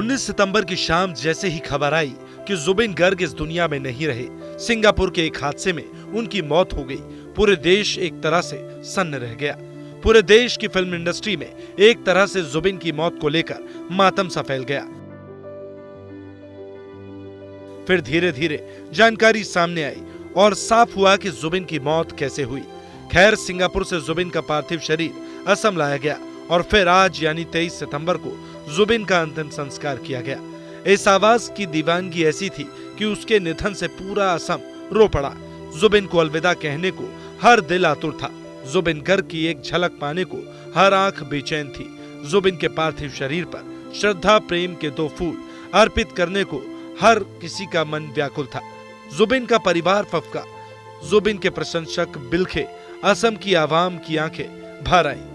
19 सितंबर की शाम जैसे ही खबर आई कि जुबिन गर्ग इस दुनिया में नहीं रहे, सिंगापुर के एक हादसे में उनकी मौत हो गई, पूरे देश एक तरह से सन्न रह गया। पूरे देश की फिल्म इंडस्ट्री में एक तरह से जुबिन की मौत को लेकर मातम सा फैल गया। फिर धीरे धीरे जानकारी सामने आई और साफ हुआ कि जुबिन की मौत कैसे हुई। खैर, सिंगापुर से जुबिन का पार्थिव शरीर असम लाया गया और फिर आज यानी 23 सितंबर को जुबिन का अंतिम संस्कार किया गया। इस आवाज की दीवानगी ऐसी थी कि उसके निधन से पूरा असम रो पड़ा। जुबिन को अलविदा कहने को हर दिल आतुर था। जुबिन गर्ग की एक झलक पाने को हर आंख बेचैन थी। जुबिन के पार्थिव शरीर पर श्रद्धा प्रेम के 2 फूल अर्पित करने को हर किसी का मन व्याकुल था। जुबिन का परिवार फफका, जुबिन के प्रशंसक बिलखे, असम की आवाम की आंखें भर आईं।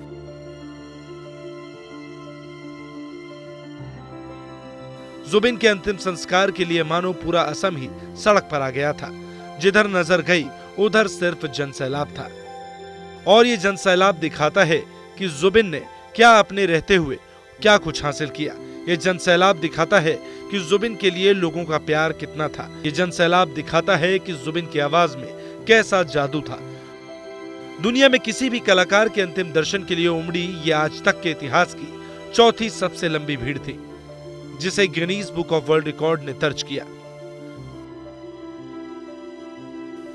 जुबिन के अंतिम संस्कार के लिए मानो पूरा असम ही सड़क पर आ गया था। जिधर नजर गई उधर सिर्फ जनसैलाब था। और ये जनसैलाब दिखाता है कि जुबिन ने क्या अपने रहते हुए क्या कुछ हासिल किया। ये जनसैलाब दिखाता है कि जुबिन के लिए लोगों का प्यार कितना था। ये जनसैलाब दिखाता है कि जुबिन की आवाज में कैसा जादू था। दुनिया में किसी भी कलाकार के अंतिम दर्शन के लिए उमड़ी ये आज तक के इतिहास की 4थी सबसे लंबी भीड़ थी, जिसे Guinness book of world record ने दर्ज किया।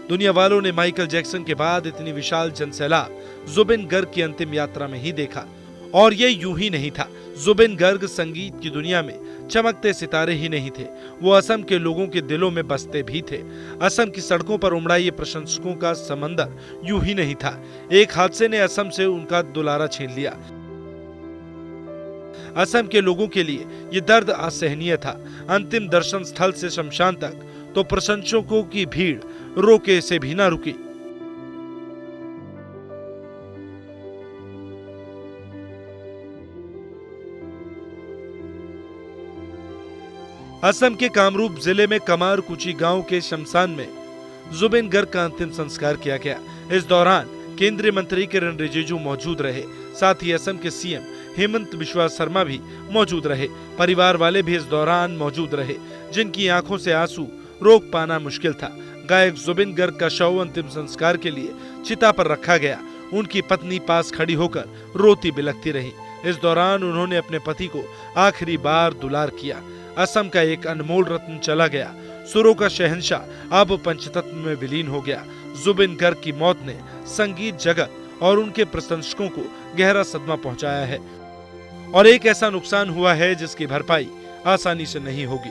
दुनिया वालों ने माइकल जैक्सन के बाद इतनी विशाल जनसैलाब जुबिन गर्ग की अंतिम यात्रा में ही देखा। और ये यूं ही नहीं था। जुबिन गर्ग संगीत की दुनिया में चमकते सितारे ही नहीं थे, वो असम के लोगों के दिलों में बसते भी थे। असम की सड़कों पर उमड़ा ये प्रशंसकों का समंदर यूं ही नहीं था। एक हादसे ने असम से उनका दुलारा छीन लिया। असम के लोगों के लिए ये दर्द असहनीय था। अंतिम दर्शन स्थल से शमशान तक तो प्रशंसकों की भीड़ रोके से भी ना रुकी। असम के कामरूप जिले में कमारकुची गांव के शमशान में जुबिन गर्ग का अंतिम संस्कार किया गया। इस दौरान केंद्रीय मंत्री किरण रिजिजू मौजूद रहे, साथ ही असम के सीएम हेमंत बिश्वा शर्मा भी मौजूद रहे। परिवार वाले भी इस दौरान मौजूद रहे, जिनकी आंखों से आंसू रोक पाना मुश्किल था। गायक जुबिन गर्ग का शव अंतिम संस्कार के लिए चिता पर रखा गया। उनकी पत्नी पास खड़ी होकर रोती बिलखती रही। इस दौरान उन्होंने अपने पति को आखिरी बार दुलार किया। असम का एक अनमोल रत्न चला गया। सुरों का शहंशाह अब पंचतत्व में विलीन हो गया। जुबिन गर्ग की मौत ने संगीत जगत और उनके प्रशंसकों को गहरा सदमा पहुंचाया है और एक ऐसा नुकसान हुआ है जिसकी भरपाई आसानी से नहीं होगी।